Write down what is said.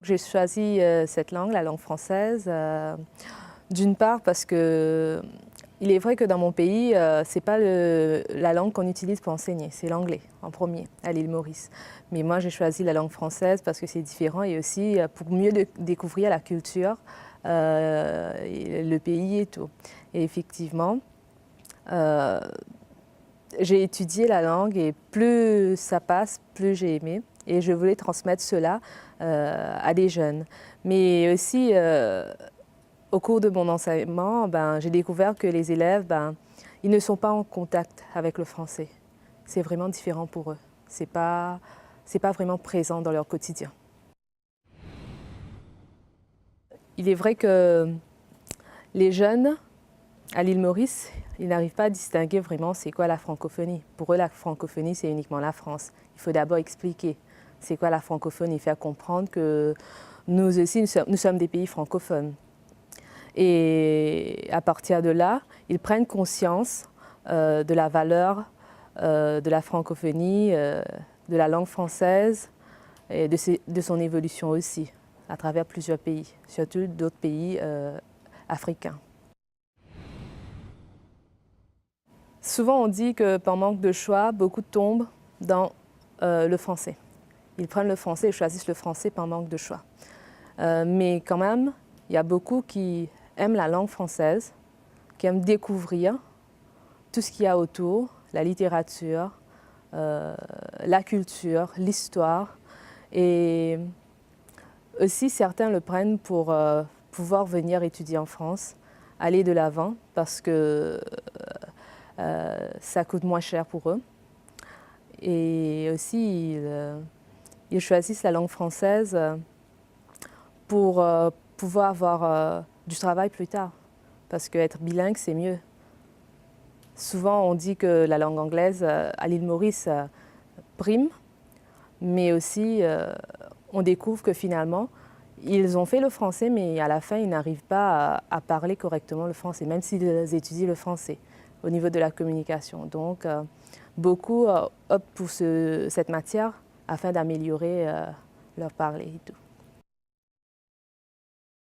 J'ai choisi cette langue, la langue française, d'une part parce que il est vrai que dans mon pays, ce n'est pas la langue qu'on utilise pour enseigner, c'est l'anglais en premier, à l'île Maurice. Mais moi, j'ai choisi la langue française parce que c'est différent et aussi pour mieux découvrir la culture, le pays et tout. Et effectivement, j'ai étudié la langue et plus ça passe, plus j'ai aimé. Et je voulais transmettre cela à des jeunes. Mais aussi, au cours de mon enseignement, j'ai découvert que les élèves, ils ne sont pas en contact avec le français. C'est vraiment différent pour eux. C'est pas vraiment présent dans leur quotidien. Il est vrai que les jeunes, à l'île Maurice, ils n'arrivent pas à distinguer vraiment c'est quoi la francophonie. Pour eux, la francophonie, c'est uniquement la France. Il faut d'abord expliquer c'est quoi la francophonie, faire comprendre que nous aussi, nous sommes des pays francophones. Et à partir de là, ils prennent conscience de la valeur de la francophonie, de la langue française et de son évolution aussi, à travers plusieurs pays, surtout d'autres pays africains. Souvent, on dit que par manque de choix, beaucoup tombent dans le français. Ils prennent le français et choisissent le français par manque de choix. Mais quand même, il y a beaucoup qui aiment la langue française, qui aiment découvrir tout ce qu'il y a autour, la littérature, la culture, l'histoire. Et aussi, certains le prennent pour pouvoir venir étudier en France, aller de l'avant, parce que ça coûte moins cher pour eux. Et aussi, ils choisissent la langue française pour pouvoir avoir du travail plus tard. Parce qu'être bilingue, c'est mieux. Souvent, on dit que la langue anglaise, à l'île Maurice, prime, mais aussi, on découvre que finalement, ils ont fait le français, mais à la fin, ils n'arrivent pas à parler correctement le français, même s'ils étudient le français au niveau de la communication. Donc, beaucoup optent pour cette matière afin d'améliorer leur parler et tout.